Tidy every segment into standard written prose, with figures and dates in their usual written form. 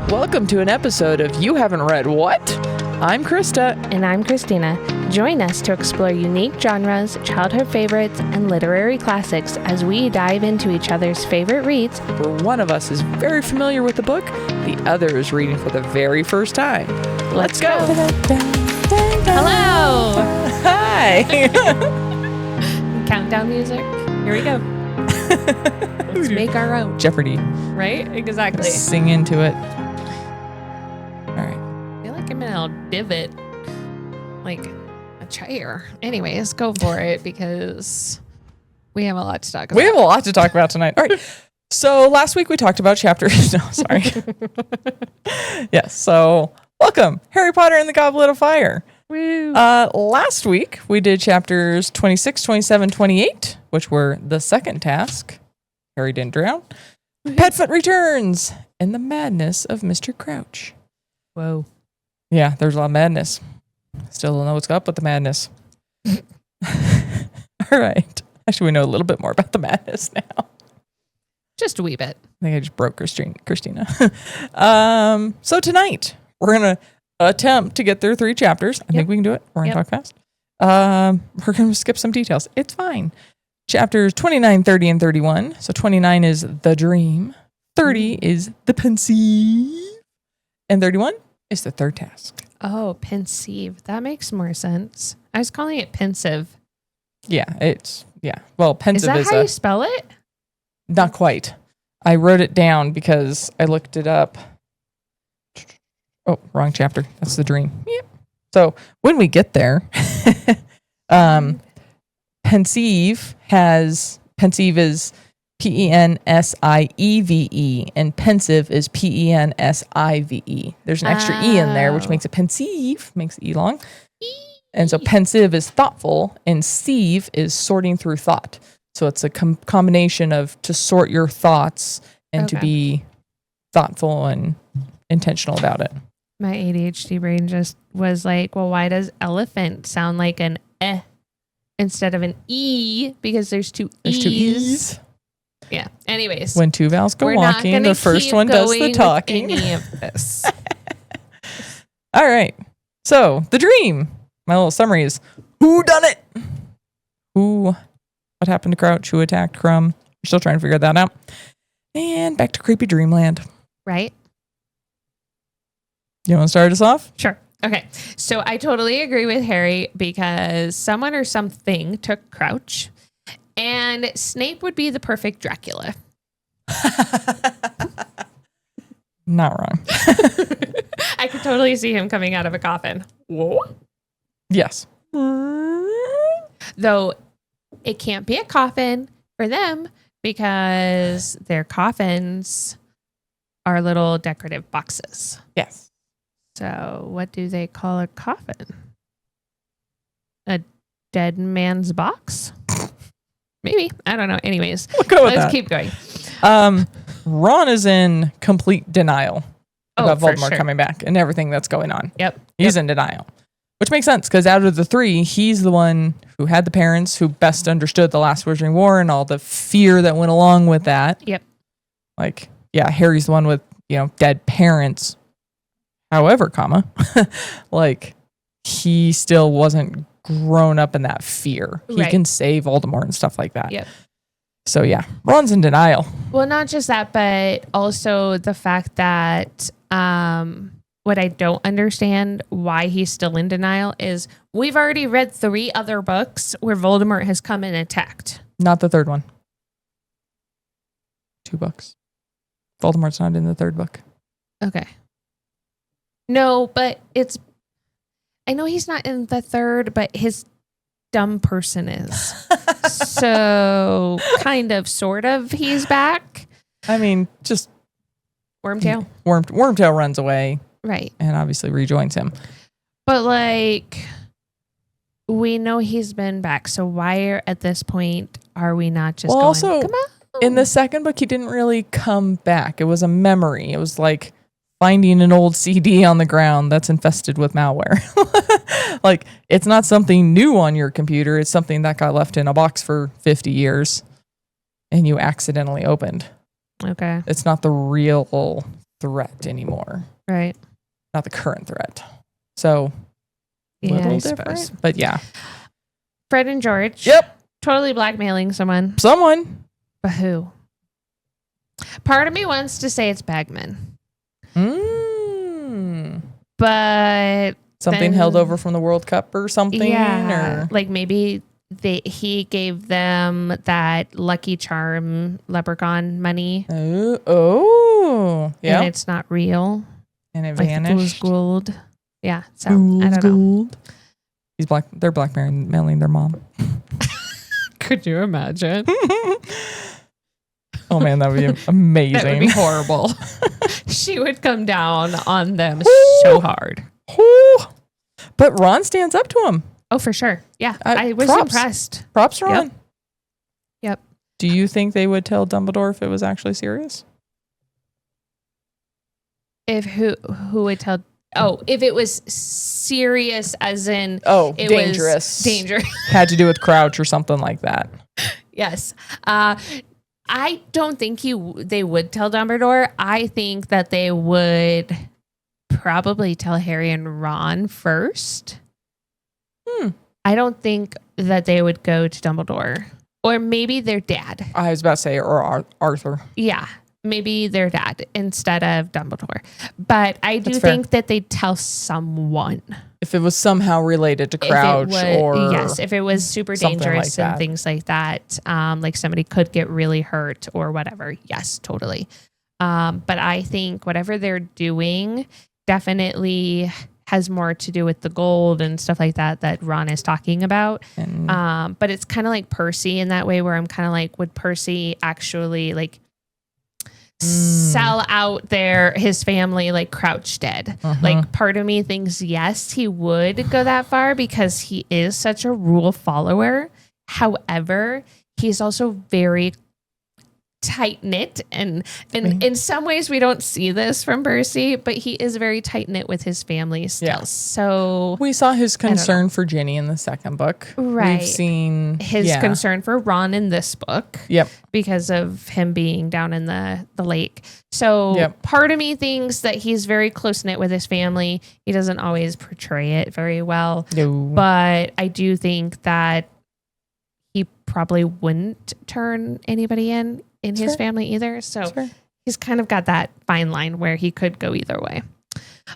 Welcome to an episode of You Haven't Read What? I'm Krista. And I'm Christina. Join us to explore unique genres, childhood favorites, and literary classics as we dive into each other's favorite reads. Where one of us is very familiar with the book, the other is reading for the very first time. Let's go. Hello. Hi. Countdown music. Here we go. Let's make our own. Jeopardy. Right? Exactly. Sing into it. All right. I feel like I'm in a divot. Like a chair. Anyways, go for it because we have a lot to talk about. We have a lot to talk about tonight. All right. So last week we talked about chapters. No, sorry. Yes. So welcome, Harry Potter and the Goblet of Fire. Woo. Last week we did chapters 26, 27, 28, which were the second task. Harry didn't drown. Petfoot returns and the madness of Mr. Crouch. Whoa. Yeah, there's a lot of madness. Still don't know what's up with the madness. All right. Actually, we know a little bit more about the madness now. Just a wee bit. I think I just broke Christina. So tonight, we're going to attempt to get through 3 chapters. I think we can do it. We're going to talk fast. We're going to skip some details. It's fine. Chapters 29, 30, and 31. So 29 is the dream. 30 is the pensieve. And 31 is the third task. Oh, pensieve. That makes more sense. I was calling it pensive. Yeah, Well, pensive is that how you spell it? Not quite. I wrote it down because I looked it up. Oh, wrong chapter. That's the dream. Yep. So when we get there, pensieve is Pensieve and pensive is Pensive. There's an extra E in there, which makes it pensieve, makes E long. And so pensive is thoughtful and sieve is sorting through thought. So it's a combination of to sort your thoughts and to be thoughtful and intentional about it. My ADHD brain just was like, well, why does elephant sound like an eh instead of an E? Because there's two E's. Yeah. Anyways. When 2 vowels go walking, the first one does the talking. Any of this. All right. So the dream. My little summary is who done it? What happened to Crouch? Who attacked Crumb? We're still trying to figure that out. And back to creepy dreamland. Right. You want to start us off? Sure. Okay. So I totally agree with Harry because someone or something took Crouch and Snape would be the perfect Dracula. Not wrong. I could totally see him coming out of a coffin. Whoa. Yes. Though it can't be a coffin for them because their coffins are little decorative boxes. Yes. So what do they call a coffin? A dead man's box? Maybe. I don't know. Anyways, let's keep going. Ron is in complete denial about Voldemort coming back and everything that's going on. Yep. He's in denial, which makes sense because out of the 3, he's the one who had the parents who best understood the Last Wizarding War and all the fear that went along with that. Yep. Like, yeah, Harry's the one with, dead parents. However, like he still wasn't grown up in that fear. He can save Voldemort and stuff like that. Yep. So yeah, Ron's in denial. Well, not just that, but also the fact that what I don't understand why he's still in denial is we've already read 3 other books where Voldemort has come and attacked. Not the 3rd one. 2 books. Voldemort's not in the 3rd book. Okay. No, but I know he's not in the 3rd, but his dumb person is. So kind of, sort of, he's back. I mean, just Wormtail. Wormtail runs away. Right. And obviously rejoins him. But like, we know he's been back. So why at this point are we not just going, also, come on? In the 2nd book, he didn't really come back. It was a memory. It was like finding an old CD on the ground that's infested with malware. Like, it's not something new on your computer. It's something that got left in a box for 50 years and you accidentally opened. Okay. It's not the real threat anymore. Right. Not the current threat. So, little different. But yeah. Fred and George. Yep. Totally blackmailing someone. Someone. But who? Part of me wants to say it's Bagman. But something held over from the World Cup or something? Yeah. Or? Like maybe he gave them that Lucky Charm leprechaun money. Oh. Yeah. And it's not real. And it like vanished. It was gold. Yeah. So I don't know. They're blackmailing their mom. Could you imagine? Oh man, that would be amazing. That would be horrible. She would come down on them so hard. But Ron stands up to him. Oh, for sure. Yeah. I was impressed. Props to Ron. Yep. Do you think they would tell Dumbledore if it was actually serious? If who would tell? Oh, if it was serious as in it dangerous. Was dangerous. Had to do with Crouch or something like that. Yes. I don't think they would tell Dumbledore. I think that they would probably tell Harry and Ron first. I don't think that they would go to Dumbledore. Or maybe their dad. I was about to say, or Arthur. Yeah. Maybe their dad instead of Dumbledore. But I do think that they'd tell someone. If it was somehow related to Crouch if it was super dangerous and things like that, like somebody could get really hurt or whatever. Yes, totally. But I think whatever they're doing definitely has more to do with the gold and stuff like that Ron is talking about. But it's kind of like Percy in that way where I'm kind of like, would Percy actually like sell out his family like Crouch did? Like part of me thinks yes, he would go that far because he is such a rule follower. However, he's also very tight knit, and in some ways we don't see this from Percy, but he is very tight knit with his family still. Yeah. So we saw his concern for Ginny in the second book. Right. We've seen his concern for Ron in this book. Yep. Because of him being down in the lake. So part of me thinks that he's very close knit with his family. He doesn't always portray it very well. No. But I do think that he probably wouldn't turn anybody in his family either. So he's kind of got that fine line where he could go either way.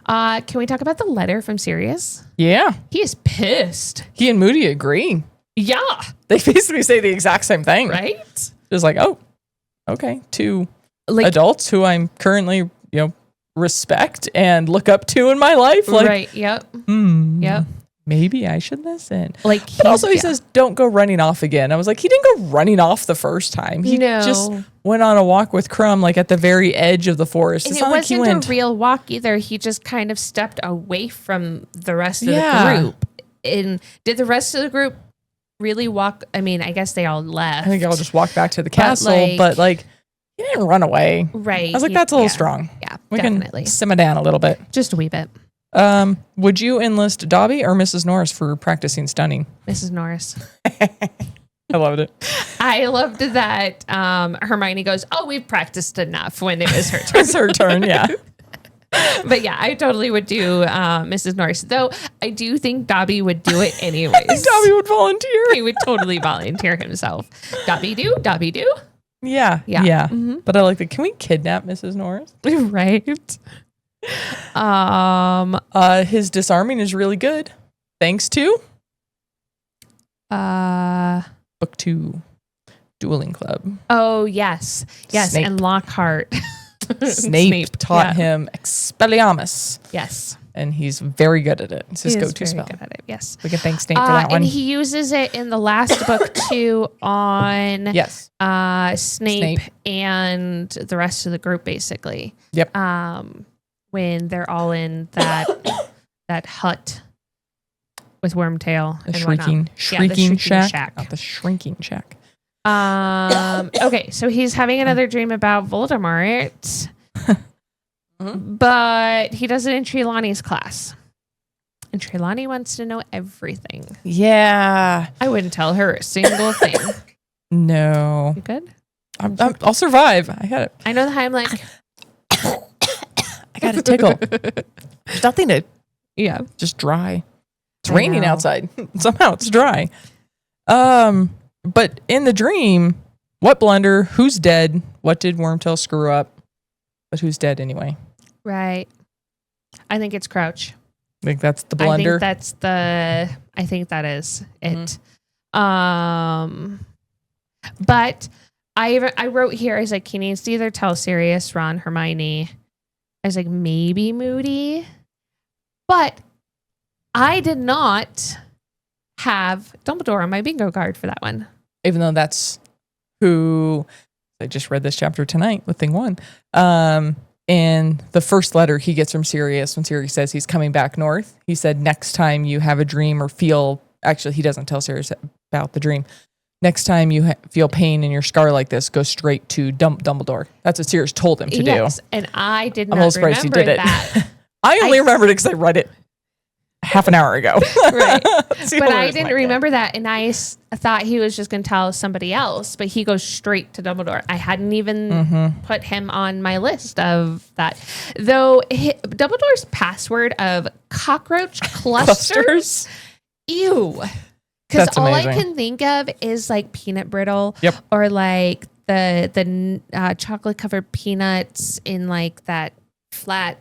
Can we talk about the letter from Sirius? Yeah. He is pissed. He and Moody agree. Yeah. They basically say the exact same thing. Right? It's like, oh, okay. Two adults who I'm currently, respect and look up to in my life. Like, right. Yep. Yep. Maybe I should listen. Like, but also he says, don't go running off again. I was like, he didn't go running off the first time. He just went on a walk with Crumb, like at the very edge of the forest. And it wasn't a real walk either. He just kind of stepped away from the rest of the group. And did the rest of the group really walk? I mean, I guess they all left. I think I'll just walk back to the castle, but he didn't run away. Right. I was like, that's a little strong. Yeah, we definitely. Can simmer down a little bit. Just a wee bit. Would you enlist Dobby or Mrs. Norris for practicing stunning? Mrs. Norris. I loved it. I loved that Hermione goes, oh, we've practiced enough when it was her turn. It's her turn, yeah. But yeah, I totally would do Mrs. Norris. Though I do think Dobby would do it anyways. Dobby would volunteer. He would totally volunteer himself. Dobby do? Yeah. Mm-hmm. But I like that. Can we kidnap Mrs. Norris? Right. His disarming is really good. Thanks to Book 2, Dueling Club. Oh, yes. Snape. And Lockhart. Snape taught him Expelliarmus. Yes. And he's very good at it. It's his go-to spell. Good at it, yes. We can thank Snape for that one. And he uses it in the last book too on Snape and the rest of the group, basically. Yep. When they're all in that hut with Wormtail and shrieking shack. Not the shrinking shack. Okay, so he's having another dream about Voldemort. But he does it in Trelawney's class. And Trelawney wants to know everything. Yeah. I wouldn't tell her a single thing. No. You good? I'll survive. I got it. I know the Heimlich. had a tickle. There's nothing to, just dry. It's raining outside. Somehow it's dry. But in the dream, what blunder? Who's dead? What did Wormtail screw up? But who's dead anyway? Right. I think it's Crouch. I think that's the blunder. I think that is it. But I wrote here, I was like, he needs to either tell Sirius, Ron, Hermione. I was like, maybe Moody. But I did not have Dumbledore on my bingo card for that one. Even though that's who, I just read this chapter tonight with Thing 1. And the first letter he gets from Sirius, when Sirius says he's coming back north, he said, next time you have a dream or feel, actually, he doesn't tell Sirius about the dream. Next time you feel pain in your scar like this, go straight to Dumbledore. That's what Sirius told him to do. And I did not I'm almost surprised he did that. I only remembered it because I read it half an hour ago. Right. But I didn't remember that. And I thought he was just going to tell somebody else, but he goes straight to Dumbledore. I hadn't even put him on my list of that. Though Dumbledore's password of cockroach clusters. Ew. Because all I can think of is like peanut brittle or like the chocolate covered peanuts in like that flat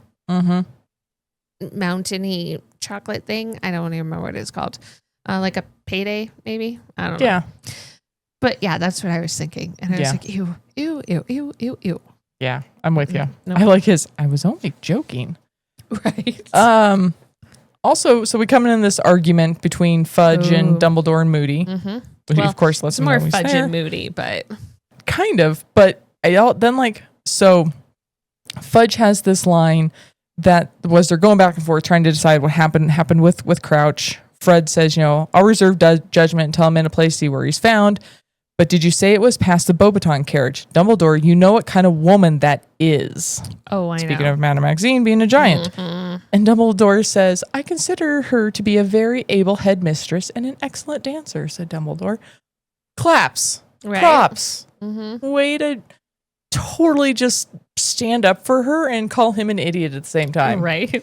mountainy chocolate thing. I don't even remember what it's called. Like a payday, maybe. I don't know. Yeah. But yeah, that's what I was thinking. And I was like, ew, ew, ew, ew, ew, ew. Yeah, I'm with you. No. I like his, I was only joking. Right. Also, so we come in this argument between Fudge and Dumbledore and Moody. Which of course lets him know he's Fudge there. and Moody, but kind of. But so Fudge has this line that was they're going back and forth trying to decide what happened with Crouch. Fred says, I'll reserve judgment until I'm in a place to see where he's found. But did you say it was past the Beauxbaton carriage? Dumbledore, you know what kind of woman that is. Oh, I know. Speaking of Madame Maxine being a giant. And Dumbledore says, I consider her to be a very able headmistress and an excellent dancer, said Dumbledore. Claps. Right. Props. Way to totally just stand up for her and call him an idiot at the same time. Right.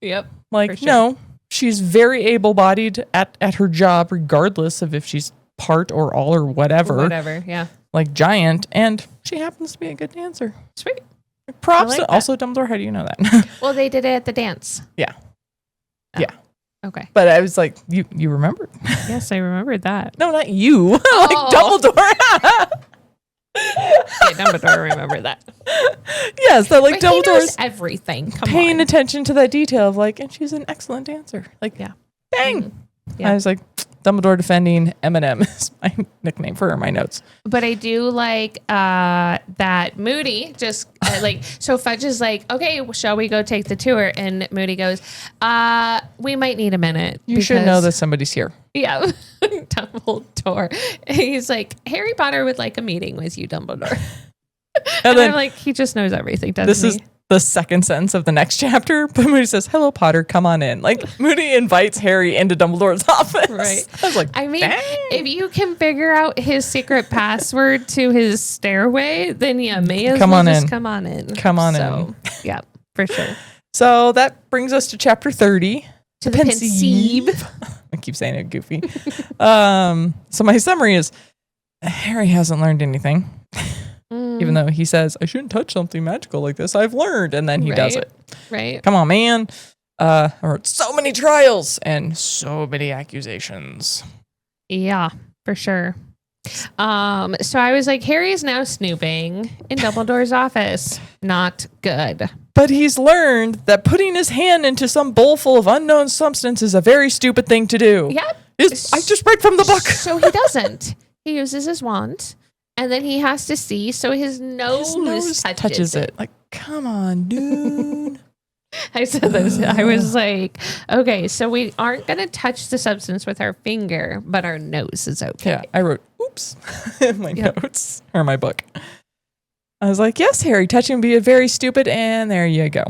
Yep. Like, no, she's very able-bodied at her job, regardless of if she's part or all or whatever. Whatever, yeah. Like giant, and she happens to be a good dancer. Sweet. Props like to also Dumbledore. How do you know that? Well, they did it at the dance. Yeah. Oh. Yeah. Okay. But I was like, you remembered? Yes, I remembered that. No, not you. Like Dumbledore. Yeah, Dumbledore remember that. Yes, that like Dumbledore's Dumbledore's everything. Paying attention to that detail of like, and she's an excellent dancer. Like, bang. Yeah. I was like, Dumbledore defending Eminem is my nickname for her in my notes. But I do like that Moody just so Fudge is like, okay, shall we go take the tour? And Moody goes, we might need a minute. You should know that somebody's here. Yeah. Dumbledore. He's like, Harry Potter would like a meeting with you, Dumbledore. And then, I'm like, he just knows everything, doesn't he? This is the second sentence of the next chapter. But Moody says, hello, Potter, come on in. Like, Moody invites Harry into Dumbledore's office. Right. I was like, I mean, dang. if you can figure out his secret password to his stairway, then may as well just come on in. Come on in. Yeah, for sure. So that brings us to chapter 30. To the Pensieve. I keep saying it goofy. So my summary is, Harry hasn't learned anything. Even though he says, I shouldn't touch something magical like this. I've learned. And then he does it. Right. Come on, man. I wrote so many trials and so many accusations. Yeah, for sure. So I was like, Harry is now snooping in Dumbledore's office. Not good. But he's learned that putting his hand into some bowl full of unknown substance is a very stupid thing to do. Yep. I just read from the book. So he doesn't. He uses his wand. And then he has to see, so his nose touches it. Like, come on, dude. I said this. I was like, okay, so we aren't going to touch the substance with our finger, but our nose is okay. Yeah, I wrote, oops, in my notes, or my book. I was like, yes, Harry, touching would be very stupid, and there you go.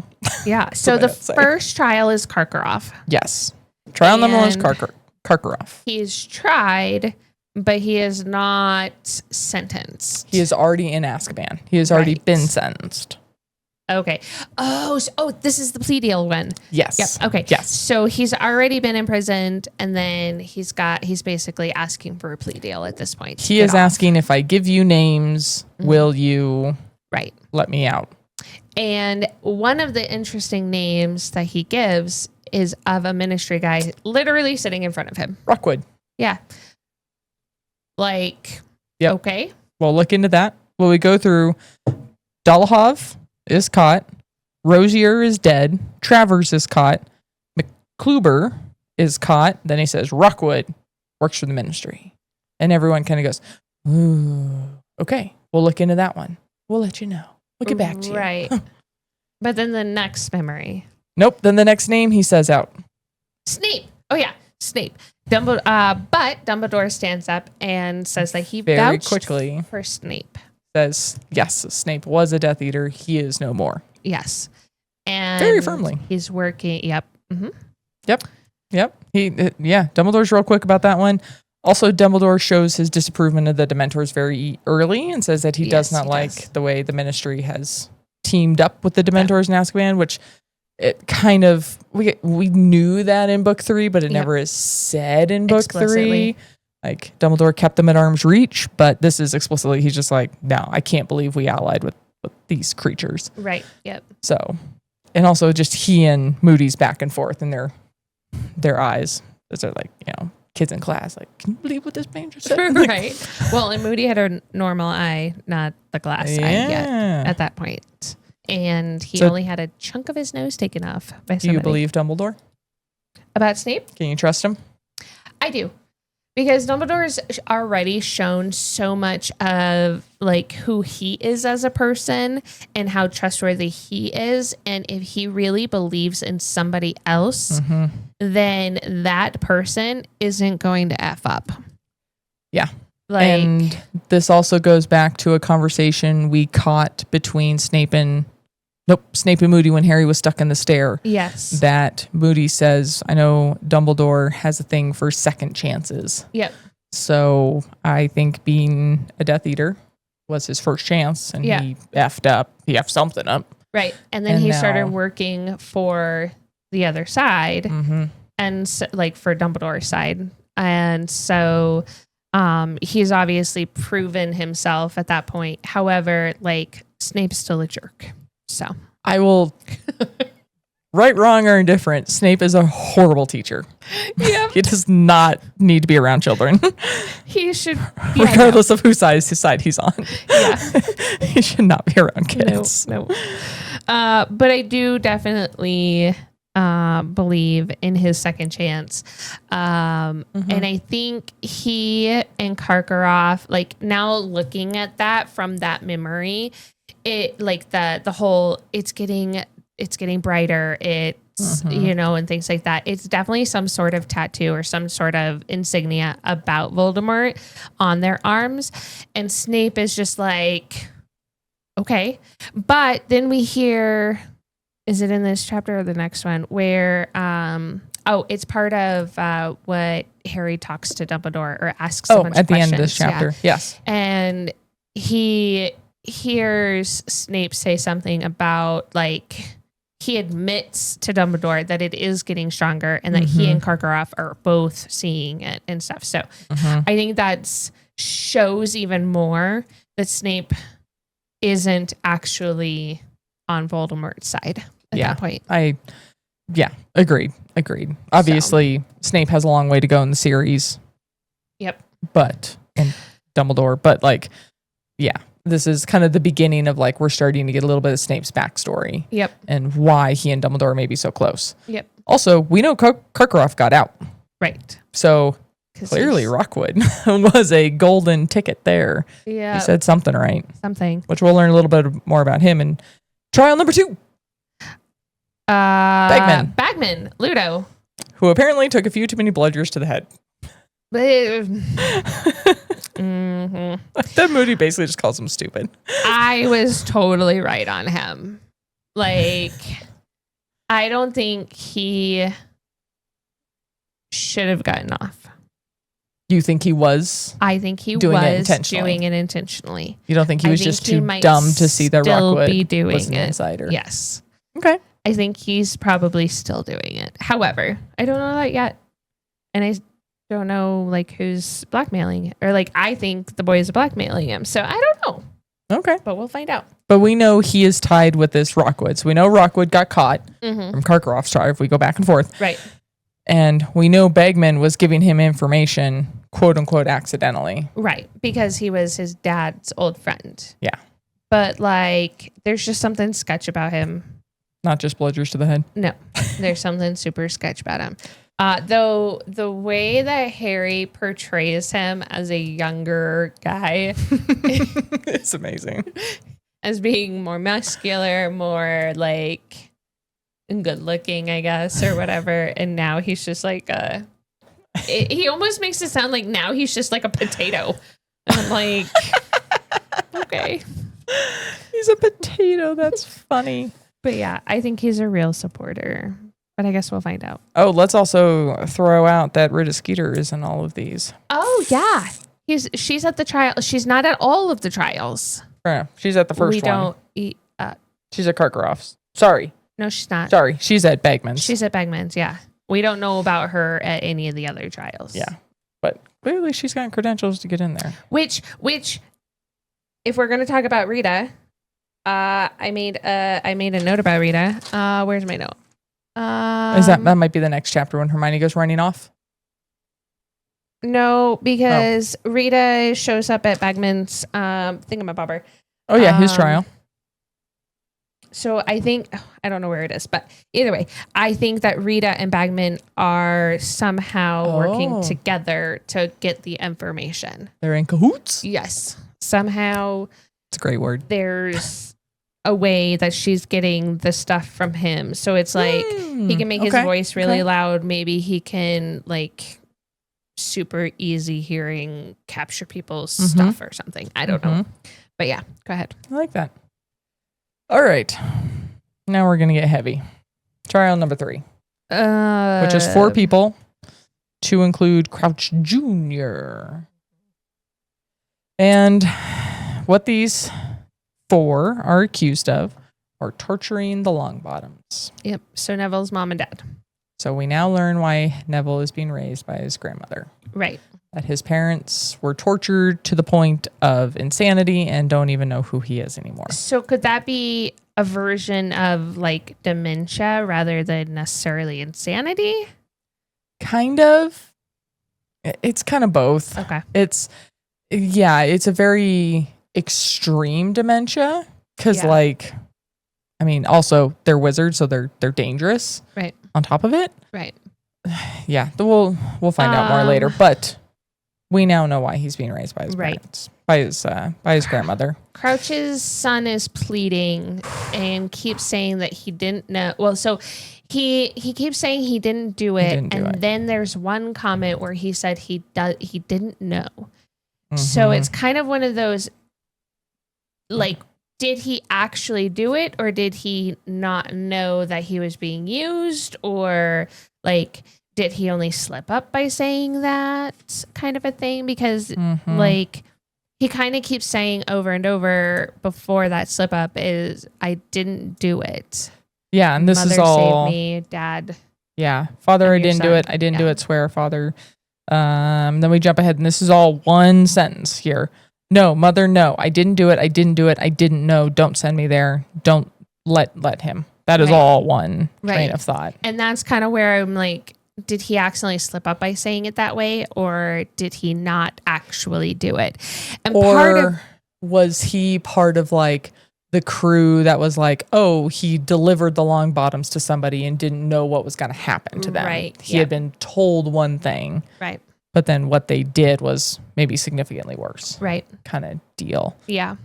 Yeah, so the first trial is Karkaroff. Yes. Trial number one is Karkaroff. He's tried, but he is not sentenced. He is already in Azkaban. He has already been sentenced. Okay. Oh, this is the plea deal one. Yes. Yep. Okay. Yes. So he's already been imprisoned, and then he's basically asking for a plea deal at this point. He is asking, if I give you names, will you let me out? And one of the interesting names that he gives is of a ministry guy literally sitting in front of him. Rockwood. Yeah. Okay. We'll look into that. Well, we go through Dolohov is caught. Rosier is dead. Travers is caught. McCluber is caught. Then he says, Rockwood works for the ministry. And everyone kind of goes, ooh, okay, we'll look into that one. We'll let you know. We'll get back to you. Right. But then the next memory. Nope. Then the next name he says out. Snape. Oh, yeah. Snape. But Dumbledore stands up and says that he very vouched quickly for Snape. Says, yes, Snape was a Death Eater. He is no more. Yes. And very firmly. He's working. Yep. Mm-hmm. Yep. Dumbledore's real quick about that one. Also, Dumbledore shows his disapproval of the Dementors very early and says that he does not like the way the Ministry has teamed up with the Dementors in Azkaban, which it kind of, we knew that in book 3, but it never is said in book 3. Like, Dumbledore kept them at arm's reach, but this is explicitly, he's just like, no, I can't believe we allied with these creatures. Right. Yep. So, and also just he and Moody's back and forth in their eyes. Those are like, kids in class, like, can you believe what this man just said? Right. Well, and Moody had a normal eye, not the glass eye yet at that point. And he only had a chunk of his nose taken off by somebody. Do you believe Dumbledore? About Snape? Can you trust him? I do. Because Dumbledore's already shown so much of like who he is as a person and how trustworthy he is. And if he really believes in somebody else, then that person isn't going to F up. Yeah. And this also goes back to a conversation we caught between Snape and Moody when Harry was stuck in the stair. Yes. That Moody says, I know Dumbledore has a thing for second chances. Yep. So I think being a Death Eater was his first chance, and he effed up. He effed something up. Right. And then he started working for the other side, and so, like for Dumbledore's side. And so he's obviously proven himself at that point. However, like Snape's still a jerk. So I will, right, wrong, or indifferent, Snape is a horrible teacher. Yeah. He does not need to be around children. He should, regardless of whose side he's on. Yeah. He should not be around kids. No. But I do definitely believe in his second chance. And I think he and Karkaroff, like now looking at that from that memory, it like the whole it's getting brighter, it's and things like that. It's definitely some sort of tattoo or some sort of insignia about Voldemort on their arms, and Snape is just like, okay. But then we hear, is it in this chapter or the next one, where it's part of what Harry talks to Dumbledore or asks a bunch at of the questions. end of this chapter. Yes. And he hears Snape say something about, like, he admits to Dumbledore that it is getting stronger and that he and Karkaroff are both seeing it and stuff. So I think that shows even more that Snape isn't actually on Voldemort's side at that point. Agreed. Obviously, Snape has a long way to go in the series. Yep. And Dumbledore, but like, this is kind of the beginning of like, we're starting to get a little bit of Snape's backstory. Yep. And why he and Dumbledore may be so close. Yep. Also, we know Karkaroff got out. Right. So clearly Rockwood was a golden ticket there. Yeah. He said something right. Something. Which we'll learn a little bit more about him in trial number 2. Bagman, Ludo. Who apparently took a few too many bludgers to the head. That Moody basically just calls him stupid. I was totally right on him. Like, I don't think he should have gotten off. You think he was? I think he doing it was intentionally. doing it intentionally. You don't think he was think just he too might dumb to see that still Rockwood be doing was an it. insider? Yes. Okay. I think he's probably still doing it. However, I don't know that yet. And I don't know like who's blackmailing or like I think the boys are blackmailing him. So I don't know. Okay. But we'll find out. But we know he is tied with this Rockwood. So we know Rockwood got caught Mm-hmm. from Karkaroff's trial if we go back and forth. Right. And we know Bagman was giving him information, quote unquote, accidentally. Right. Because he was his dad's old friend. Yeah. But like there's just something sketch about him. Not just bludgers to the head. No. There's something super sketch about him. Though the way that Harry portrays him as a younger guy It's amazing. as being more muscular, more like good looking, I guess, or whatever. And now he's just like he almost makes it sound like now he's just like a potato. And I'm like, okay. He's a potato. That's funny. But yeah, I think he's a real supporter. But I guess we'll find out. Oh, let's also throw out that Rita Skeeter is in all of these. Oh yeah. She's at the trial. She's not at all of the trials. Yeah, she's at the first we one. don't eat She's at Karkaroff's. Sorry. no, she's not. Sorry. She's at Bagman's. She's at Bagman's, yeah. We don't know about her at any of the other trials. Yeah. But clearly she's got credentials to get in there. Which if we're gonna talk about Rita, I made a note about Rita. Where's my note? Is that might be the next chapter when Hermione goes running off? No, because Rita shows up at Bagman's thingamabobber. Oh yeah, his trial. So I think I don't know where it is, but either way, I think that Rita and Bagman are somehow working together to get the information. They're in cahoots? Yes. Somehow It's a great word. there's a way that she's getting the stuff from him. So it's like he can make his voice really loud. Maybe he can like super easy hearing capture people's stuff or something. I don't know. But yeah, go ahead. I like that. All right. Now we're going to get heavy. Trial number 3. Which is 4 people to include Crouch Jr. And what these 4 are accused of are torturing the Longbottoms. Yep. So Neville's mom and dad. So we now learn why Neville is being raised by his grandmother. Right. That his parents were tortured to the point of insanity and don't even know who he is anymore. So could that be a version of like dementia rather than necessarily insanity? Kind of. It's kind of both. Okay. It's a very extreme dementia because also they're wizards, so they're dangerous. Right. On top of it. Right. Yeah, we'll find out more later, but we now know why he's being raised by his parents, by his grandmother. Crouch's son is pleading and keeps saying that he didn't know. Well, so he keeps saying he didn't do it, then there's one comment where he said he didn't know. So it's kind of one of those like, did he actually do it or did he not know that he was being used, or like did he only slip up by saying that kind of a thing? Because like he kind of keeps saying over and over before that slip up is I didn't do it. Yeah, and this Mother is all saved me, Dad. Yeah, Father, I didn't do it. I didn't do it. Swear, Father. Then we jump ahead, and this is all one sentence here. No, Mother, no, I didn't do it. I didn't do it. I didn't know. Don't send me there. Don't let him. That is all one train of thought. And that's kind of where I'm like, did he accidentally slip up by saying it that way, or did he not actually do it? And was he part of like the crew that was like, oh, he delivered the Longbottoms to somebody and didn't know what was going to happen to them. Right. He had been told one thing. Right. But then what they did was maybe significantly worse. Right. Kind of deal. Yeah.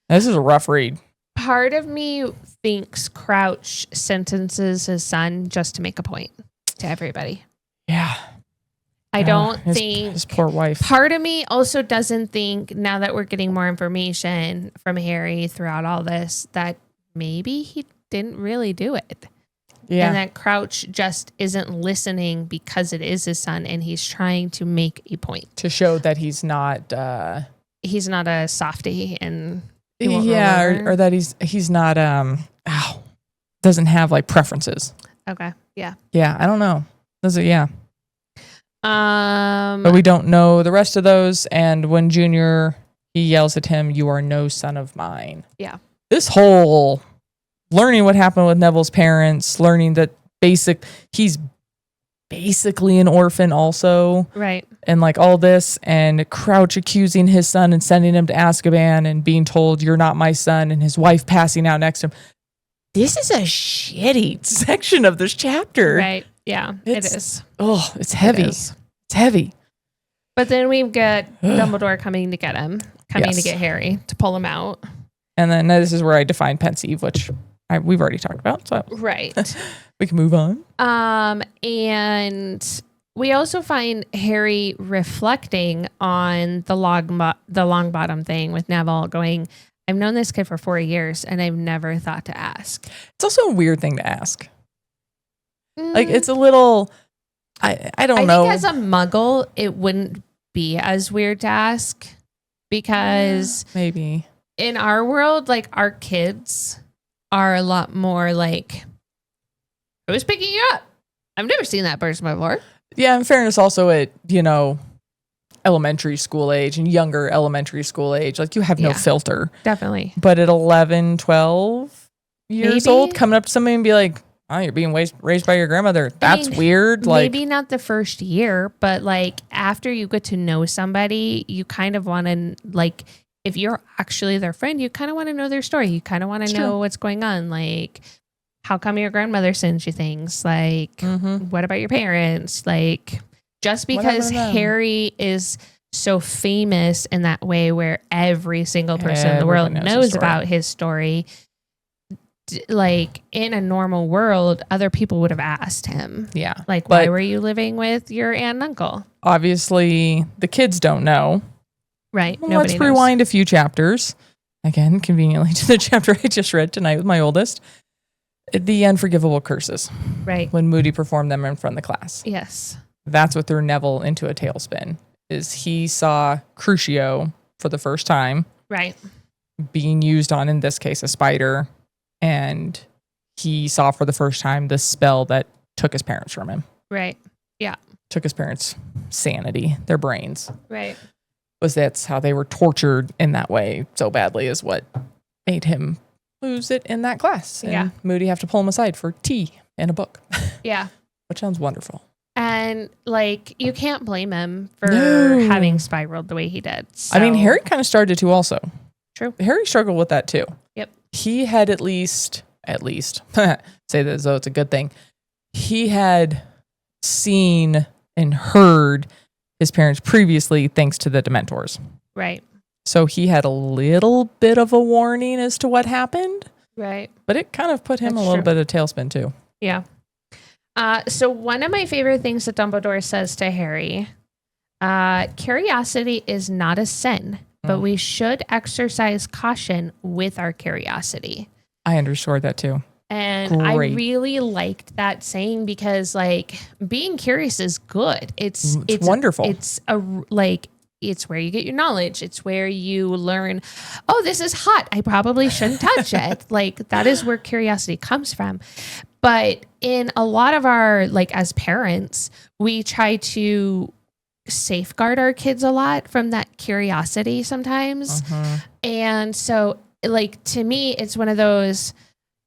This is a rough read. Part of me thinks Crouch sentences his son just to make a point to everybody. Yeah. I don't think his poor wife. Part of me also doesn't think, now that we're getting more information from Harry throughout all this, that maybe he didn't really do it. Yeah. And that Crouch just isn't listening because it is his son, and he's trying to make a point. To show that he's not he's not a softie, and or that he's not doesn't have like preferences. Okay. Yeah. Yeah, I don't know. Does it? Yeah. But we don't know the rest of those. And when Junior, he yells at him, "You are no son of mine." Yeah. This whole learning what happened with Neville's parents, learning that he's basically an orphan also. Right. And like all this, and Crouch accusing his son and sending him to Azkaban and being told, "You're not my son," and his wife passing out next to him. This is a shitty section of this chapter. Right. Yeah, it is. Oh, it's heavy. It's heavy. But then we've got Dumbledore coming to get him, to get Harry, to pull him out. And then this is where I define pensive, which we've already talked about. So right. We can move on. And we also find Harry reflecting on the Longbottom thing with Neville, going, "I've known this kid for 4 years, and I've never thought to ask." It's also a weird thing to ask. Like, it's a little, I don't know. I think as a muggle, it wouldn't be as weird to ask, because maybe in our world, like, our kids are a lot more like, "Who's picking you up? I've never seen that person before." Yeah, in fairness, also at, elementary school age and younger elementary school age, like, you have no filter. Definitely. But at 11, 12 years old, coming up to somebody and be like, "Oh, you're being raised by your grandmother." That's weird. Like, maybe not the first year, but like after you get to know somebody, you kind of want to, like, if you're actually their friend, you kind of want to know their story. You kind of want to know what's going on. Like, how come your grandmother sends you things? Like, what about your parents? Like, just because Harry is so famous in that way, where every single person in the world knows about his story, like, in a normal world, other people would have asked him. Yeah. Like, why were you living with your aunt and uncle? Obviously, the kids don't know. Right. Well, let's rewind a few chapters. Again, conveniently to the chapter I just read tonight with my oldest. The unforgivable curses. Right. When Moody performed them in front of the class. Yes. That's what threw Neville into a tailspin. Is he saw Crucio for the first time. Right. Being used on, in this case, a spider. And he saw for the first time the spell that took his parents from him. Right. Yeah. Took his parents' sanity, their brains. Right. That's how they were tortured in that way so badly, is what made him lose it in that class. And Moody have to pull him aside for tea and a book. Yeah. Which sounds wonderful. And, like, you can't blame him for having spiraled the way he did. So. I mean, Harry kind of started to also. True. Harry struggled with that too. Yep. He had at least, say that as though it's a good thing. He had seen and heard his parents previously, thanks to the Dementors. Right. So he had a little bit of a warning as to what happened. Right. But it kind of put him a little bit of tailspin too. Yeah. So one of my favorite things that Dumbledore says to Harry, curiosity is not a sin, but we should exercise caution with our curiosity. I underscored that too. And I really liked that saying, because, like, being curious is good. It's wonderful. It's it's where you get your knowledge. It's where you learn, oh, this is hot, I probably shouldn't touch it. Like, that is where curiosity comes from. But in a lot of our, like, as parents, we try to safeguard our kids a lot from that curiosity sometimes. And so, like, to me, it's one of those,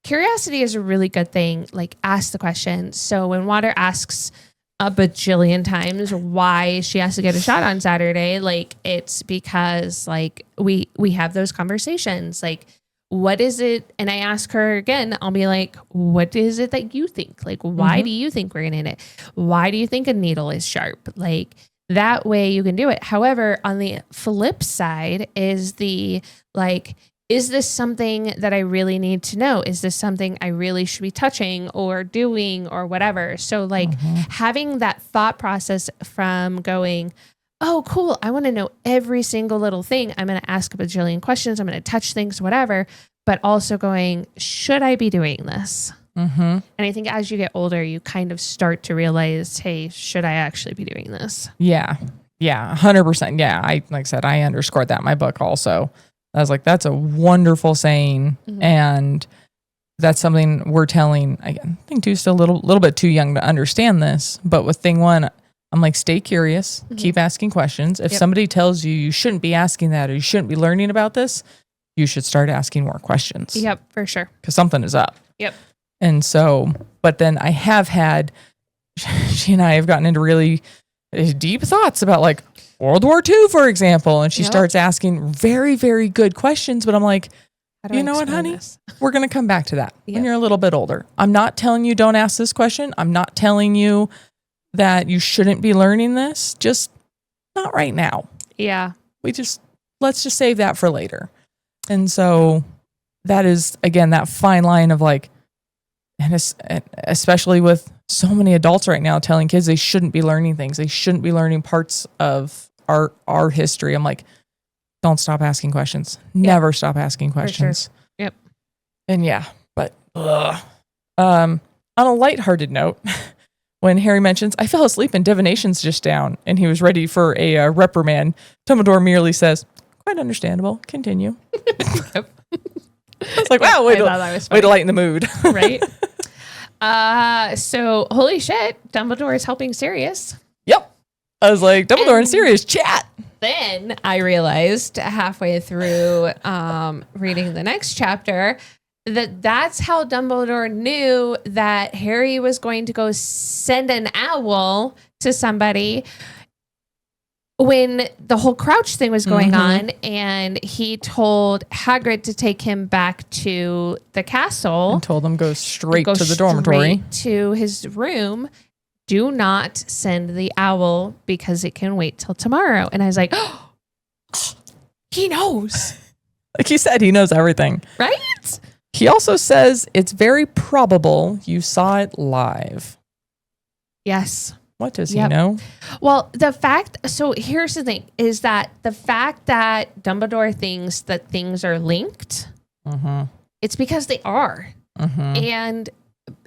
curiosity is a really good thing. Like, ask the question. So when Water asks a bajillion times why she has to get a shot on Saturday, like, it's because, like, we have those conversations. Like, what is it? And I ask her again, I'll be like, what is it that you think? Like, why do you think we're going to hit it? Why do you think a needle is sharp? Like, that way you can do it. However, on the flip side is the, like, is this something that I really need to know? Is this something I really should be touching or doing or whatever? So, like, having that thought process from going, oh, cool, I want to know every single little thing. I'm going to ask a bajillion questions. I'm going to touch things, whatever. But also going, should I be doing this? Mm-hmm. And I think as you get older, you kind of start to realize, hey, should I actually be doing this? Yeah. Yeah. 100%. Yeah. Like I said, I underscored that in my book also. I was like, that's a wonderful saying. Mhm. And that's something we're telling, again, I think too, still a little bit too young to understand this. But with thing one, I'm like, stay curious, keep asking questions. If somebody tells you you shouldn't be asking that or you shouldn't be learning about this, you should start asking more questions. Yep, for sure. Because something is up. Yep. And so, but then I have had, she and I have gotten into really deep thoughts about like World War II, for example. And she starts asking very, very good questions. But I'm like, you know what, honey? We're going to come back to that when you're a little bit older. I'm not telling you don't ask this question. I'm not telling you that you shouldn't be learning this. Just not right now. Yeah. Let's just save that for later. And so that is, again, that fine line of like, and especially with so many adults right now telling kids they shouldn't be learning things. They shouldn't be learning parts of our history. I'm like, don't stop asking questions. Never stop asking questions. Sure. Yep. And but on a lighthearted note, when Harry mentions, I fell asleep and divination's just down, and he was ready for a reprimand, Dumbledore merely says, quite understandable. Continue. It's like, wow, way to lighten the mood. Right? So, holy shit, Dumbledore is helping Sirius. Yep. I was like, Dumbledore and Sirius chat. Then I realized halfway through reading the next chapter that's how Dumbledore knew that Harry was going to go send an owl to somebody when the whole Crouch thing was going on, and he told Hagrid to take him back to the castle. And told him go straight to the dormitory. To his room. Do not send the owl because it can wait till tomorrow. And I was like, oh, he knows. Like you said, he knows everything. Right? He also says it's very probable you saw it live. Yes. What does he know? Well, so here's the thing, is that the fact that Dumbledore thinks that things are linked, it's because they are. And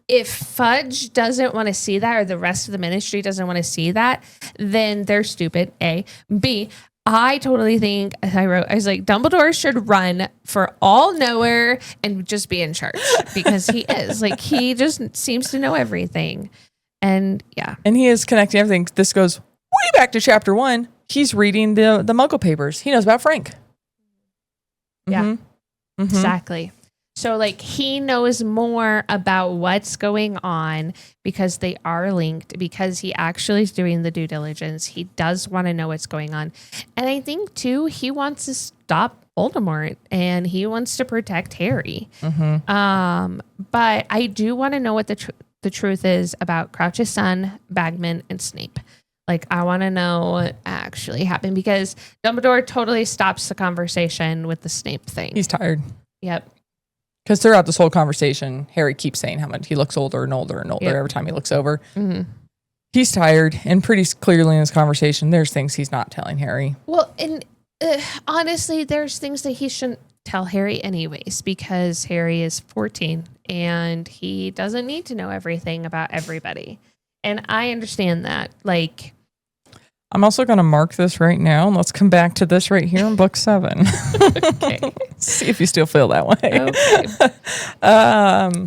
if Fudge doesn't want to see that, or the rest of the ministry doesn't want to see that, then they're stupid, A. B, I totally think, as I was like, Dumbledore should run for all knower and just be in charge, because he is. Like, he just seems to know everything. And and he is connecting everything. This goes way back to chapter 1. He's reading the Muggle papers. He knows about Frank. Yeah, exactly. So like he knows more about what's going on because they are linked, because he actually is doing the due diligence. He does want to know what's going on. And I think too, he wants to stop Voldemort and he wants to protect Harry. But I do want to know what the truth is about Crouch's son, Bagman, and Snape. Like, I want to know what actually happened, because Dumbledore totally stops the conversation with the Snape thing. He's tired. Yep. Because throughout this whole conversation, Harry keeps saying how much he looks older and older and older every time he looks over. He's tired, and pretty clearly in this conversation, there's things he's not telling Harry. Well, and honestly, there's things that he shouldn't tell Harry anyways, because Harry is 14 and he doesn't need to know everything about everybody. And I understand that. Like, I'm also going to mark this right now, and let's come back to this right here in book 7. Okay. See if you still feel that way. Okay.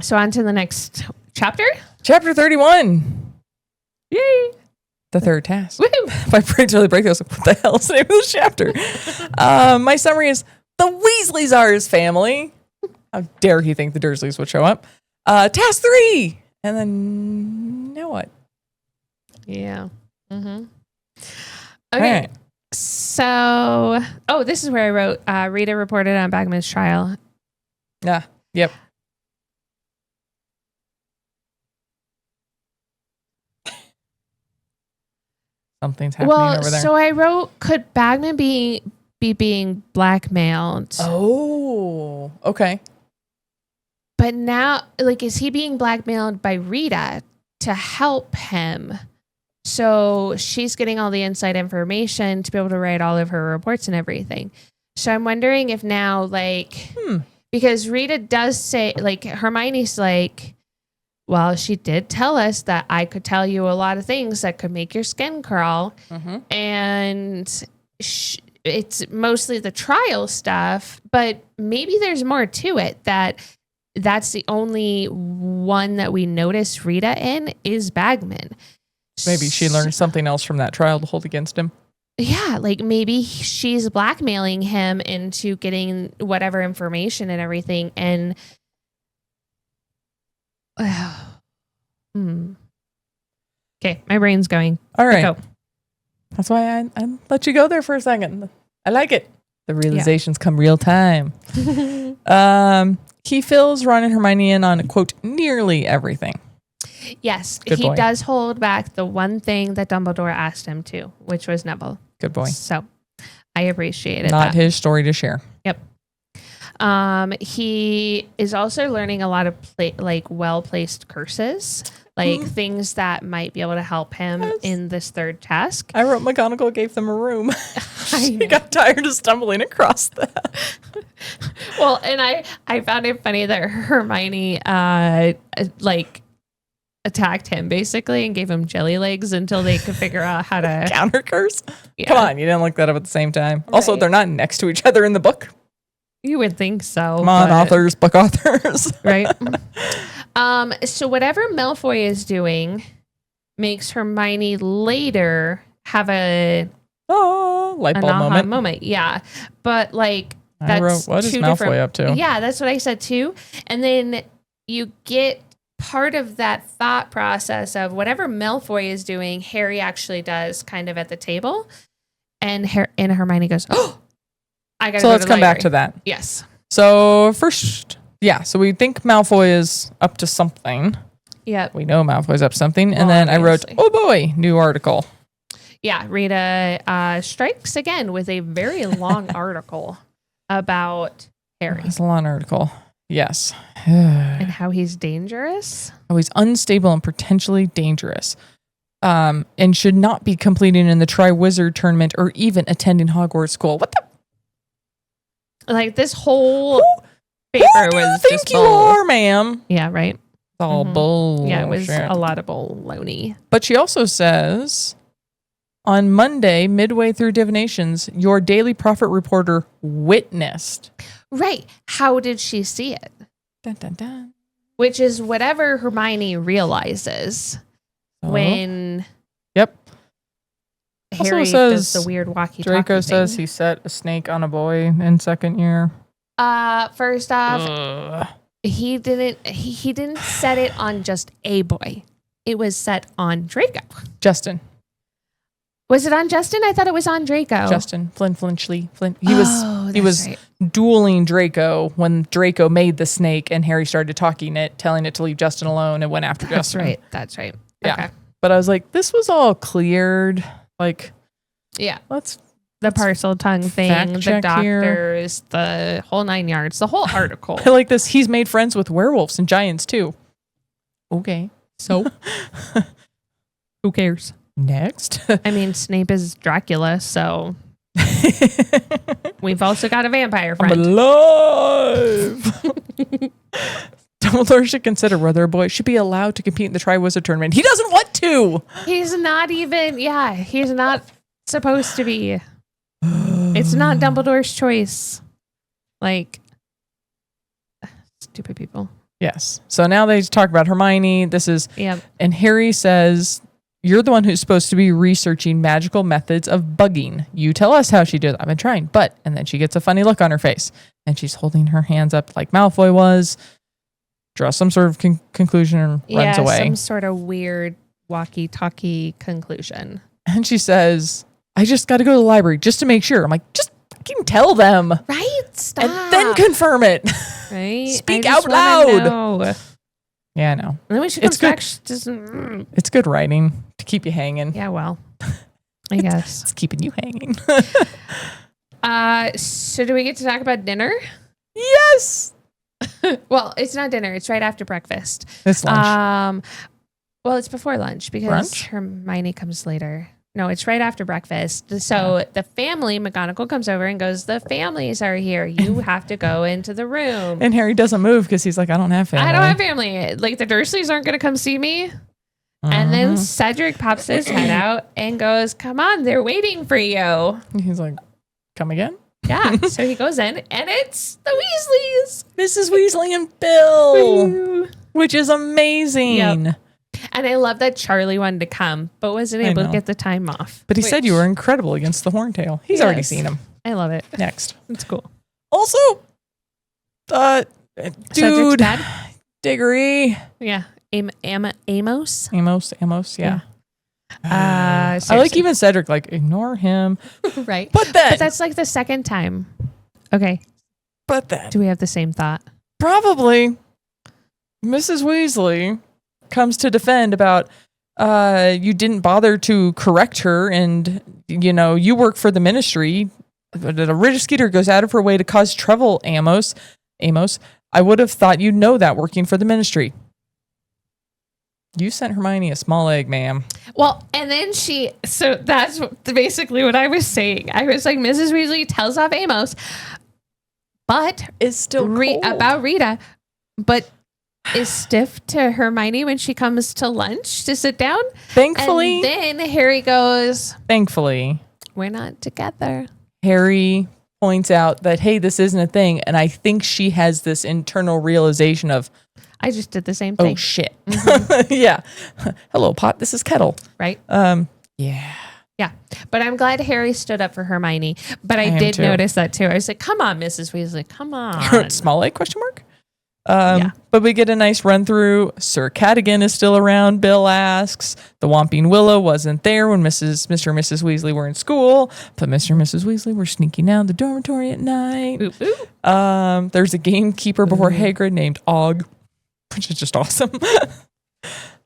So on to the next chapter. Chapter 31. Yay. The third task. Woo-hoo. If I really break this, what the hell is the name of this chapter? My summary is the Weasleys are his family. How dare he think the Dursleys would show up? Task 3. And then now what? Yeah. Okay. Right. So, this is where I wrote, Rita reported on Bagman's trial. Yeah. Yep. Something's happening over there. So I wrote, could Bagman be being blackmailed? Oh, okay. But now, like, is he being blackmailed by Rita to help him? So she's getting all the inside information to be able to write all of her reports and everything. So I'm wondering if now, like, because Rita does say, like, Hermione's like, well, she did tell us that I could tell you a lot of things that could make your skin crawl. And it's mostly the trial stuff, but maybe there's more to it, that's the only one that we notice Rita in is Bagman. Maybe she learned something else from that trial to hold against him. Yeah, like maybe she's blackmailing him into getting whatever information and everything. And okay, my brain's going. All right. Go. That's why I let you go there for a second. I like it. The realizations come real time. He fills Ron and Hermione in on, quote, nearly everything. Yes, Good he boy. does hold back the one thing that Dumbledore asked him to, which was Neville. Good boy. So I appreciated Not that. his story to share. Yep. He is also learning a lot of well-placed curses, like things that might be able to help him in this third task. I wrote McGonagall gave them a room. She got tired of stumbling across that. Well, and I found it funny that Hermione attacked him basically and gave him jelly legs until they could figure out how to Counter curse? Yeah. Come on, you didn't look that up at the same time. Also, Right. they're not next to each other in the book. You would think so. Come on, authors, book authors. Right? So whatever Malfoy is doing makes Hermione later have a Light an bulb aha moment. Yeah. But like I wrote, that's what is two Malfoy different up to? Yeah, that's what I said too. And then you get part of that thought process of whatever Malfoy is doing, Harry actually does kind of at the table. And Hermione goes, "Oh, I got to So go let's to the come back library." to that. Yes. So first, so we think Malfoy is up to something. Yep. We know Malfoy's up to something. And Well, then I wrote, obviously. oh boy, new article. Yeah, Rita strikes again with a very long article about Harry It's a long article. Yes. and how he's dangerous. Oh, he's unstable and potentially dangerous. And should not be completing in the Triwizard Tournament or even attending Hogwarts School. What the? Like this whole paper Who do you was think just you bull. are, ma'am? Yeah, right. It's all bull. Yeah, it was a lot of baloney. But she also says, on Monday, midway through divinations, your Daily Prophet reporter witnessed. Right. How did she see it? Dun, dun, dun. Which is whatever Hermione realizes when Yep. Harry Also does says the weird walkie-talkie Draco thing. says he set a snake on a boy in second year. First off, Ugh. he didn't set it on just a boy. It was set on Draco. Justin. Was it on Justin? I thought it was on Draco. Justin. Flinchley. He Oh, was right. dueling Draco when Draco made the snake and Harry started talking it, telling it to leave Justin alone and went after That's Justin. right. That's right. Yeah. Okay. But I was like, this was all cleared. Like, Yeah. let's The parcel tongue thing, fact the check here. doctors, the whole 9 yards, the whole article. I like this. He's made friends with werewolves and giants too. Okay. So, who cares? Next. I mean, Snape is Dracula, so we've also got a vampire I'm friend. alive. Dumbledore should consider whether a boy should be allowed to compete in the Triwizard Tournament. He doesn't want to. He's not even, he's not supposed to be. It's not Dumbledore's choice. Like, stupid people. Yes. So now they talk about Hermione. Yeah. And Harry says, you're the one who's supposed to be researching magical methods of bugging. You tell us how she did it. I've been trying, but, and then she gets a funny look on her face and she's holding her hands up like Malfoy was, draws some sort of conclusion and runs away. Some sort of weird walkie-talkie conclusion. And she says, I just got to go to the library just to make sure. I'm like, just fucking tell them. Right? Stop. And then confirm it. Right? Speak I just out wanna loud. know. Yeah, I know. And then when she It's comes good. back, she doesn't. It's good writing to keep you hanging. Yeah, well, I guess. It's keeping you hanging. So do we get to talk about dinner? Yes. Well, it's not dinner. It's right after breakfast. It's lunch. Well, it's before lunch because Brunch? Hermione comes later. No, it's right after breakfast. So the family, McGonagall comes over and goes, the families are here. You have to go into the room. And Harry doesn't move because he's like, I don't have family. I don't have family. Like, the Dursleys aren't going to come see me. And then Cedric pops his head out and goes, come on, they're waiting for you. He's like, come again? Yeah. So he goes in, and it's the Weasleys. Mrs. Weasley and Bill, which is amazing. Yep. And I love that Charlie wanted to come, but wasn't able to get the time off. But he said you were incredible against the Horntail. He's already seen him. I love it. Next. It's cool. Also, dude, dad? Diggory. Yeah. Amos? Amos, yeah. I like Seriously. even Cedric, like, ignore him. Right. But that's like the second time. Okay. But then. Do we have the same thought? Probably Mrs. Weasley comes to defend about you didn't bother to correct her, and you work for the ministry. But a Ridge Skeeter goes out of her way to cause trouble. Amos, I would have thought you'd know that working for the ministry. You sent Hermione a small egg, ma'am. Well, and then so that's basically what I was saying. I was like, Mrs. Weasley tells off Amos, but is still about Rita, but is stiff to Hermione when she comes to lunch to sit down. Thankfully. And then Harry goes, thankfully, we're not together. Harry points out that, hey, this isn't a thing. And I think she has this internal realization of, I just did the same thing. oh, shit. Mm-hmm. Yeah. Hello, Pot. This is Kettle. Right. Yeah. Yeah. But I'm glad Harry stood up for Hermione. But I did notice that too. I was like, come on, Mrs. Weasley. Come on. Small egg, question mark? But we get a nice run through. Sir Cadogan is still around. Bill asks. The Whomping Willow wasn't there when Mr. and Mrs. Weasley were in school, but Mr. and Mrs. Weasley were sneaking out the dormitory at night. Boop, boop. There's a gamekeeper before Hagrid named Og, which is just awesome.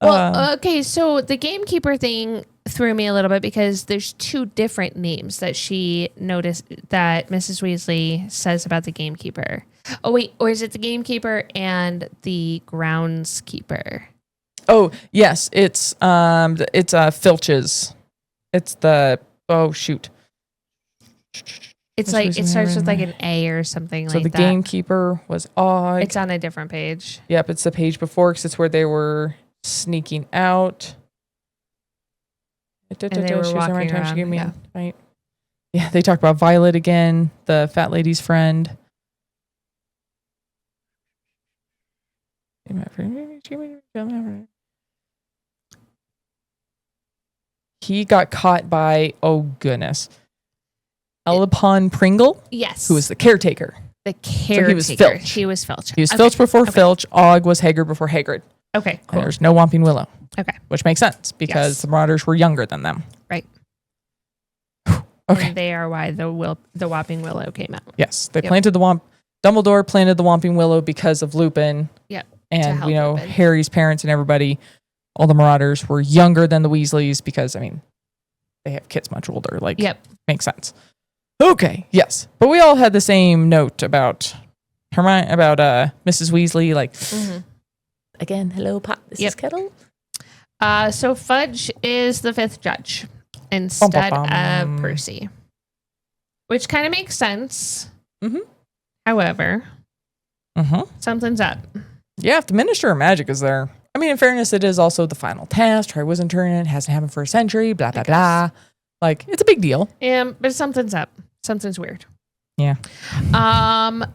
Well, okay, so the gamekeeper thing threw me a little bit because there's two different names that she noticed that Mrs. Weasley says about the gamekeeper. Oh, wait, or is it the gamekeeper and the groundskeeper? Oh, yes, it's Filch's. It's the, oh, shoot. It's like, it starts with like an A or something so like that. So the gamekeeper was Og. It's on a different page. Yep, it's the page before because it's where they were sneaking out. And they were walking around, right. Yeah, they talk about Violet again, the fat lady's friend. He got caught by, oh goodness, Elipon Pringle? Yes. Who was the caretaker. The caretaker. So he was Filch. He was Filch. He was Filch before Filch. Og was Hagrid before Hagrid. Okay, cool. And there's no Whomping Willow. Okay. Which makes sense because the Marauders were younger than them. Right. Okay. And they are why the Whomping Willow came out. Yes. They planted Dumbledore planted the Whomping Willow because of Lupin. Yep. And we know Lupin. Harry's parents and everybody, all the Marauders were younger than the Weasleys because, I mean, they have kids much older. Like, makes sense. Okay, yes. But we all had the same note about Hermione, about Mrs. Weasley. Like, again, hello, Pot. This is Kettle. So Fudge is the fifth judge instead of Percy, which kind of makes sense. However, something's up. Yeah, if the Minister of Magic is there. I mean, in fairness, it is also the final test. Harry wasn't turning it. Hasn't happened for a century. Blah, blah, blah. Like, it's a big deal. Yeah, but something's up. Something's weird. Yeah.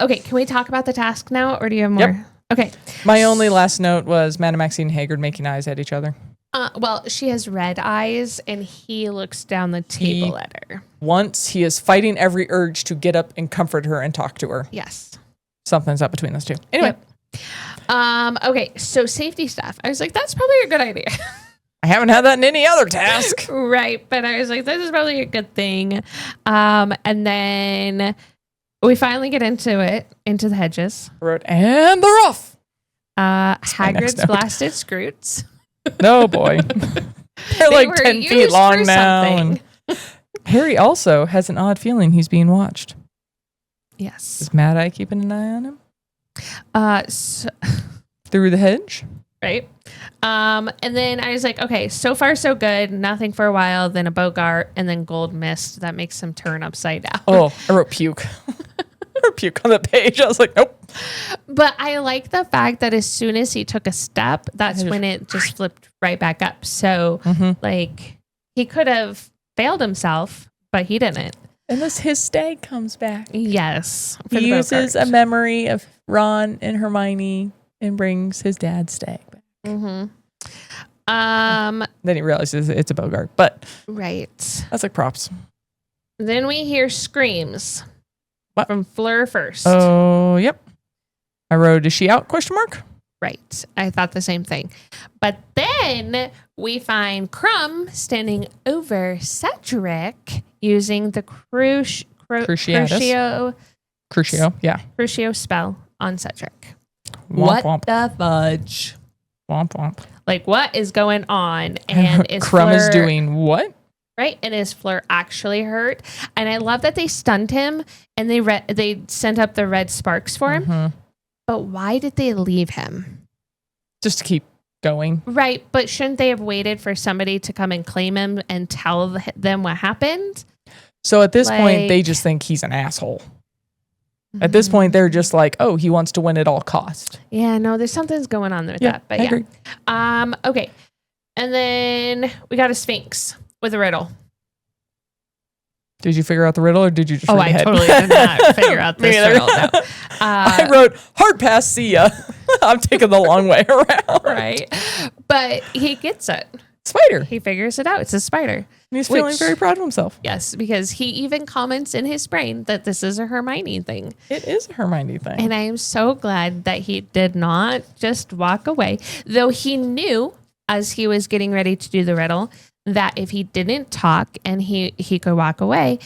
Okay, can we talk about the task now, or do you have more? Yep. Okay. My only last note was Madame Maxine and Hagrid making eyes at each other. Well, she has red eyes, and he looks down the table at her. Once he is fighting every urge to get up and comfort her and talk to her. Yes. Something's up between those two. Anyway. Okay, so safety stuff. I was like, that's probably a good idea. I haven't had that in any other task. Right, but I was like, this is probably a good thing. And then we finally get into the hedges. And they're off. Hagrid's blasted Scroots. No, boy. They're like 10 feet long now. And Harry also has an odd feeling he's being watched. Yes. Is Mad Eye keeping an eye on him? So through the hedge? Right. And then I was like, okay, so far so good. Nothing for a while. Then a Bogart and then gold mist. That makes him turn upside down. Oh, I wrote puke. I wrote puke on the page. I was like, nope. But I like the fact that as soon as he took a step, that's when it just flipped right back up. So like he could have failed himself, but he didn't. Unless his stag comes back. Yes. He uses a memory of Ron and Hermione and brings his dad's stag back. Then he realizes it's a Bogart, but right. That's like props. Then we hear screams from Fleur first. Oh, yep. I wrote, is she out? ? Right. I thought the same thing. But then we find Crumb standing over Cedric using the Crucio spell on Cedric. Womp, womp. The fudge? Womp, womp. Like, what is going on? And is Crumb Fleur, is doing what? Right. And is Fleur actually hurt? And I love that they stunned him and they sent up the red sparks for him. But why did they leave him? Just to keep going. Right. But shouldn't they have waited for somebody to come and claim him and tell them what happened? So at this point, they just think he's an asshole. At this point, they're just like, oh, he wants to win at all cost. Yeah, no, there's something's going on there with that. But I agree. Okay. And then we got a Sphinx with a riddle. Did you figure out the riddle or did you just read ahead? Totally did not figure out this riddle. No. I wrote, hard pass, see ya. I'm taking the long way around. Right. But he gets it. Spider. He figures it out. It's a spider. And he's feeling very proud of himself. Yes, because he even comments in his brain that this is a Hermione thing. It is a Hermione thing. And I am so glad that he did not just walk away. Though he knew as he was getting ready to do the riddle that if he didn't talk and he could walk away.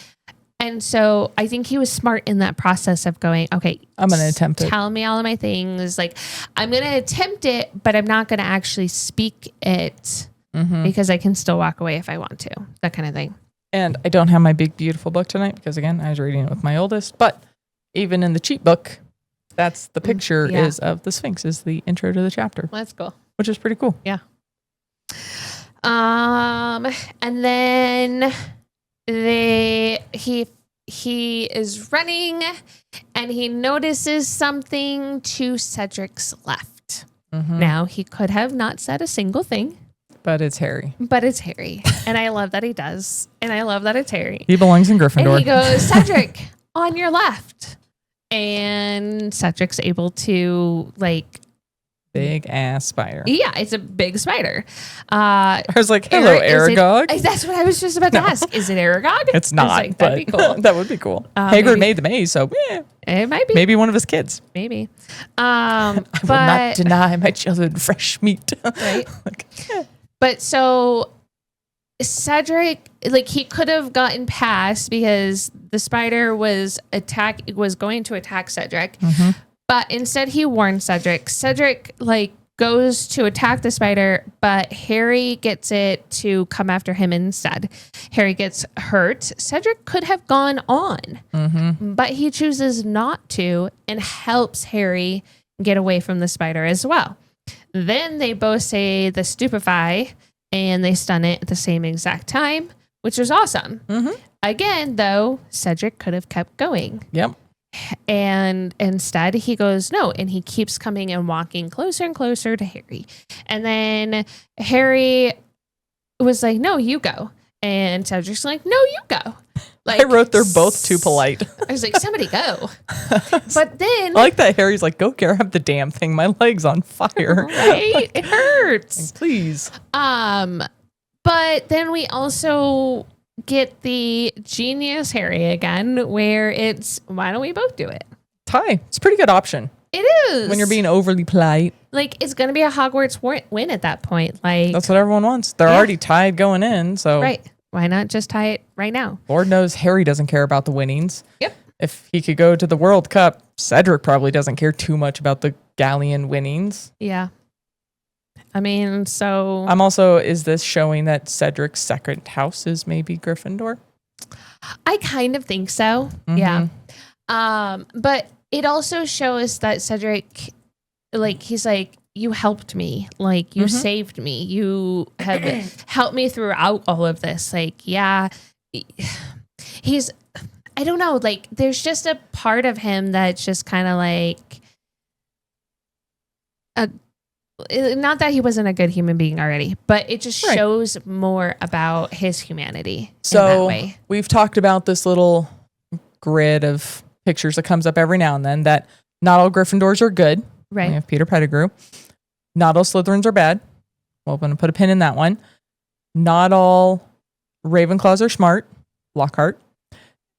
And so I think he was smart in that process of going, okay, I'm going to attempt it. Tell me all of my things. Like, I'm going to attempt it, but I'm not going to actually speak it because I can still walk away if I want to. That kind of thing. And I don't have my big, beautiful book tonight because, again, I was reading it with my oldest. But even in the cheap book, that's the picture is of the Sphinx is the intro to the chapter. Well, that's cool. Which is pretty cool. Yeah. And then he is running and he notices something to Cedric's left. Now he could have not said a single thing. But it's Harry. And I love that he does. And I love that it's Harry. He belongs in Gryffindor. And he goes, Cedric, on your left. And Cedric's able to big ass spider. Yeah, it's a big spider. I was like, hello, Aragog. That's what I was just about to ask. Is it Aragog? It's not. That'd be cool. That would be cool. Hagrid made the maze, so it might be. Maybe one of his kids. Maybe. I will not deny my children fresh meat. Right. But so Cedric, he could have gotten past because the spider was going to attack Cedric. But instead he warned Cedric. Cedric goes to attack the spider, but Harry gets it to come after him instead. Harry gets hurt. Cedric could have gone on, but he chooses not to and helps Harry get away from the spider as well. Then they both say the stupefy and they stun it at the same exact time, which was awesome. Again, though, Cedric could have kept going. Yep. And instead he goes, no. And he keeps coming and walking closer and closer to Harry. And then Harry was like, no, you go. And Cedric's like, no, you go. I wrote they're both too polite. I was like, somebody go. But then I like that Harry's like, go grab the damn thing. My leg's on fire. Right? It hurts. Please. But then we also get the genius Harry again, where it's, why don't we both do it? Tie. It's a pretty good option. It is. When you're being overly polite. It's going to be a Hogwarts win at that point. That's what everyone wants. They're already tied going in, so. Right. Why not just tie it right now? Lord knows Harry doesn't care about the winnings. Yep. If he could go to the World Cup, Cedric probably doesn't care too much about the Galleon winnings. Yeah. I mean, so... I'm also, is this showing that Cedric's second house is maybe Gryffindor? I kind of think so. Yeah. But it also shows that Cedric, he's like, you helped me. Like, you saved me. You have helped me throughout all of this. Like, yeah, he's, I don't know, like, there's just a part of him that's just kind of like, not that he wasn't a good human being already, but it just shows more about his humanity in that way. We've talked about this little grid of pictures that comes up every now and then, that not all Gryffindors are good. Right. We have Peter Pettigrew. Not all Slytherins are bad. Well, I'm going to put a pin in that one. Not all Ravenclaws are smart. Lockhart.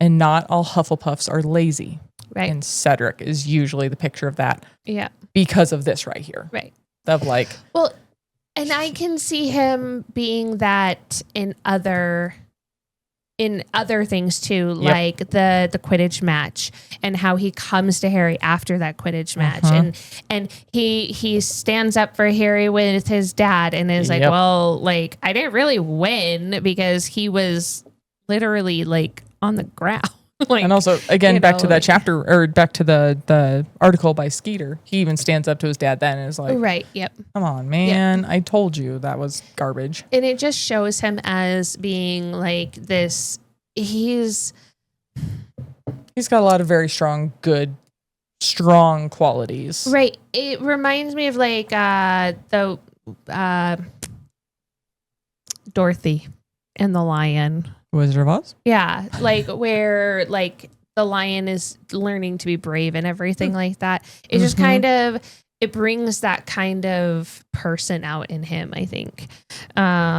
And not all Hufflepuffs are lazy. Right. And Cedric is usually the picture of that. Yeah. Because of this right here. Right. Of like. Well, and I can see him being that in other things too, like the Quidditch match and how he comes to Harry after that Quidditch match. And he stands up for Harry with his dad and is like, well, like, I didn't really win because he was literally like on the ground. Like, and also, again, back to that chapter, or back to the article by Skeeter, he even stands up to his dad then and is like, right, yep. Come on, man. I told you that was garbage. And it just shows him as being like this, he's got a lot of very strong qualities. Right. It reminds me of like the Dorothy and the Lion. Wizard of Oz? Yeah, like where like the lion is learning to be brave and everything like that. It just kind of, it brings that kind of person out in him, I think.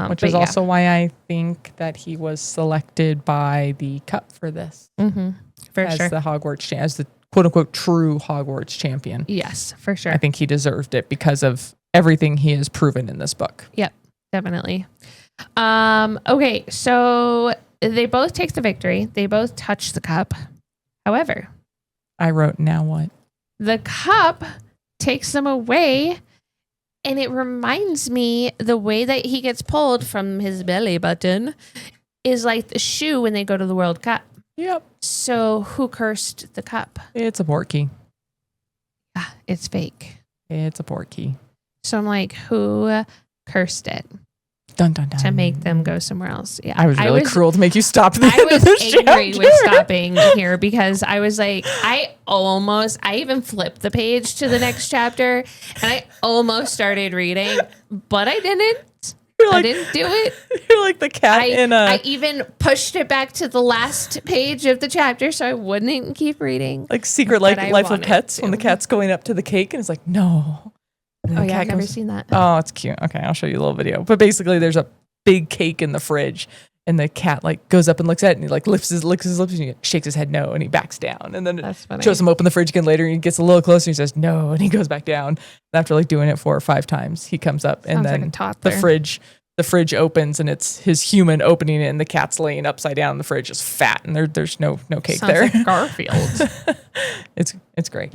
Which is also why I think that he was selected by the Cup for this. For sure. As the Hogwarts, as the quote unquote true Hogwarts champion. Yes, for sure. I think he deserved it because of everything he has proven in this book. Yep, definitely. Okay, so they both take the victory. They both touch the cup. However, I wrote, now what? The cup takes them away, and it reminds me the way that he gets pulled from his belly button is like the shoe when they go to the World Cup. Yep. So who cursed the cup? It's a portkey. Ah, it's fake. It's a portkey. So I'm like, who cursed it? Dun, dun, dun. To make them go somewhere else. Yeah, I was really cruel to make you stop at the end of this angry chapter. with stopping here because I was like, I even flipped the page to the next chapter and I almost started reading, but I didn't. I didn't do it. You're like the cat I even pushed it back to the last page of the chapter so I wouldn't keep reading. Like Secret Life of Pets when the cat's going up to the cake and it's like, no. Oh yeah, I've never seen that. Oh, it's cute. Okay, I'll show you a little video. But basically, there's a big cake in the fridge, and the cat like goes up and looks at it, and he like licks his lips, and he shakes his head no, and he backs down. And then it shows him open the fridge again later, and he gets a little closer, and he says no, and he goes back down. And after like doing it 4 or 5 times, he comes up, and then the fridge opens, and it's his human opening it, and the cat's laying upside down in the fridge, is fat, and there's no cake Sounds there. Like Garfield. It's great.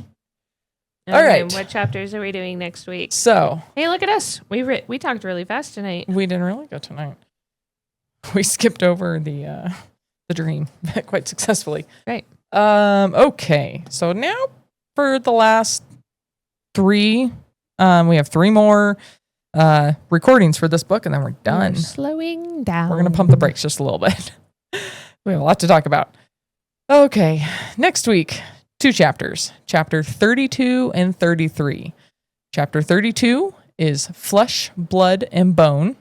Okay, all right. What chapters are we doing next week? So, hey, look at us. We talked really fast tonight. We didn't really go tonight. We skipped over the dream quite successfully. Right. Okay. So now for the last 3, we have 3 more recordings for this book, and then we're done. We're slowing down. We're gonna pump the brakes just a little bit. We have a lot to talk about. Okay. Next week. 2 chapters, chapter 32 and 33. Chapter 32 is Flesh, Blood, and Bone.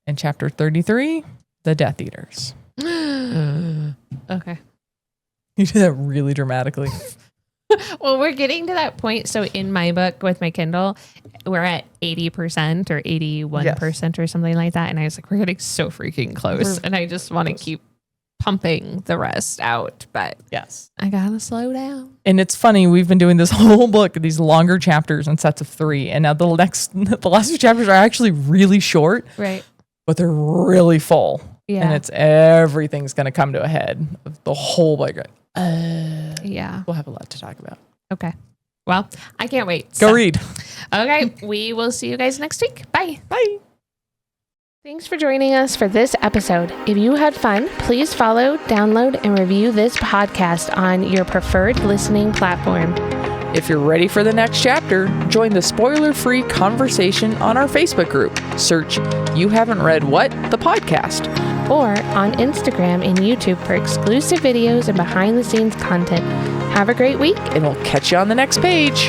And chapter 33, The Death Eaters. Okay. You did that really dramatically. Well, we're getting to that point. So in my book with my Kindle, we're at 80% or 81% or something like that. And I was like, we're getting so freaking close. And I just want to keep pumping the rest out, but yes, I gotta slow down. And it's funny, we've been doing this whole book, these longer chapters in sets of 3, and now the last 2 chapters are actually really short, right? But they're really full, yeah. And everything's gonna come to a head of the whole book. Yeah, we'll have a lot to talk about. Okay, well, I can't wait. Go read. Okay, we will see you guys next week. Bye. Bye. Thanks for joining us for this episode. If you had fun, please follow, download, and review this podcast on your preferred listening platform. If you're ready for the next chapter, join the spoiler-free conversation on our Facebook group. Search You Haven't Read What? The podcast. Or on Instagram and YouTube for exclusive videos and behind-the-scenes content. Have a great week. And we'll catch you on the next page.